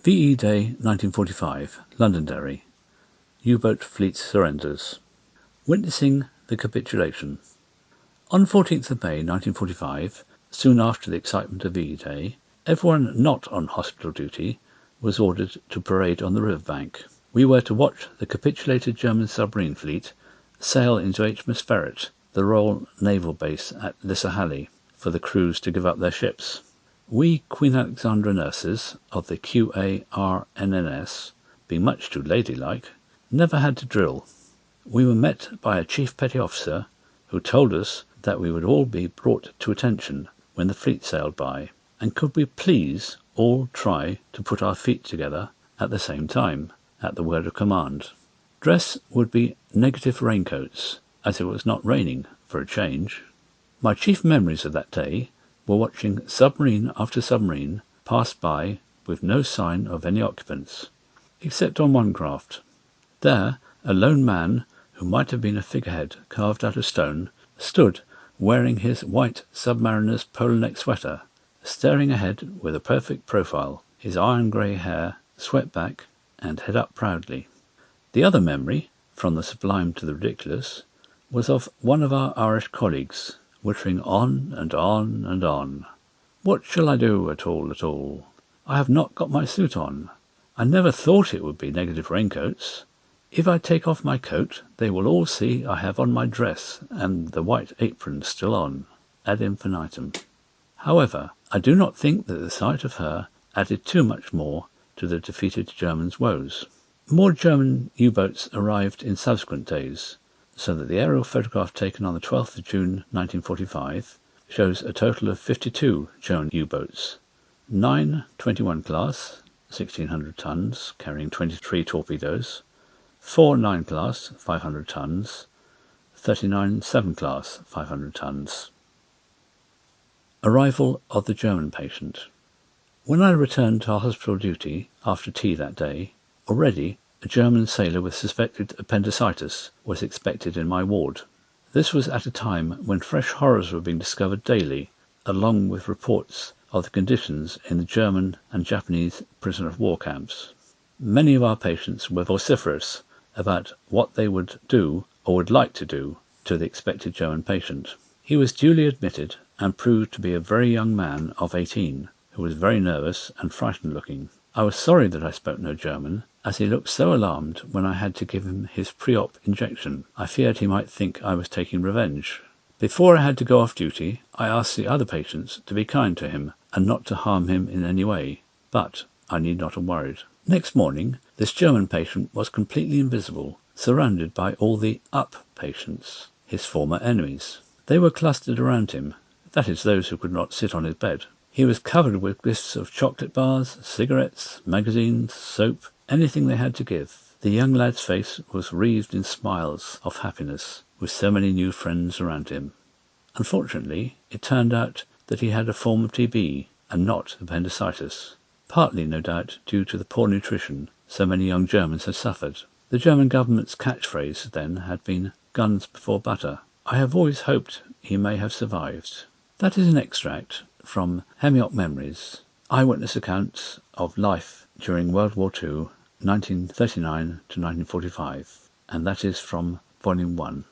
VE Day 1945, Londonderry. U-boat fleet surrenders. Witnessing the capitulation. On 14th of May 1945, soon after the excitement of VE Day, everyone not on hospital duty was ordered to parade on the riverbank. We were to watch the capitulated German submarine fleet sail into HMS Ferret, the Royal Naval Base at Lissahalli, for the crews to give up their ships. We Queen Alexandra nurses of the QARNNS, being much too ladylike, never had to drill. We were met by a chief petty officer who told us that we would all be brought to attention when the fleet sailed by, and could we please all try to put our feet together at the same time, at the word of command. Dress would be negative raincoats, as it was not raining for a change. My chief memories of that day were watching submarine after submarine pass by with no sign of any occupants, except on one craft. There, a lone man, who might have been a figurehead carved out of stone, stood wearing his white submariner's polo neck sweater, staring ahead with a perfect profile, his iron grey hair swept back and head up proudly. The other memory, from the sublime to the ridiculous, was of one of our Irish colleagues, wittering on and on and on. What shall I do at all at all? I have not got my suit on. I never thought it would be negative raincoats. If I take off my coat, they will all see I have on my dress and the white apron still on, ad infinitum. However, I do not think that the sight of her added too much more to the defeated Germans' woes. More German U-boats arrived in subsequent days, so that the aerial photograph taken on the 12th of June 1945 shows a total of 52 German U-boats, 9 21 class, 1,600 tons, carrying 23 torpedoes, 4 9 class, 500 tons, 39 7 class, 500 tons. Arrival of the German patient. When I returned to hospital duty after tea that day, already a German sailor with suspected appendicitis was expected in my ward. This was at a time when fresh horrors were being discovered daily, along with reports of the conditions in the German and Japanese prisoner of war camps. Many of our patients were vociferous about what they would do or would like to do to the expected German patient. He was duly admitted and proved to be a very young man of 18, who was very nervous and frightened looking. I was sorry that I spoke no German, as he looked so alarmed when I had to give him his pre-op injection. I feared he might think I was taking revenge. Before I had to go off duty, I asked the other patients to be kind to him and not to harm him in any way, but I need not have worried. Next morning, this German patient was completely invisible, surrounded by all the up patients, his former enemies. They were clustered around him, that is, those who could not sit on his bed. He was covered with gifts of chocolate bars, cigarettes, magazines, soap, anything they had to give. The young lad's face was wreathed in smiles of happiness, with so many new friends around him. Unfortunately, it turned out that he had a form of TB and not appendicitis, partly, no doubt, due to the poor nutrition so many young Germans had suffered. The German government's catchphrase then had been "guns before butter." I have always hoped he may have survived. That is an extract from Hemiot Memories, Eyewitness Accounts of Life during World War II, 1939 to 1945, and that is from Volume 1.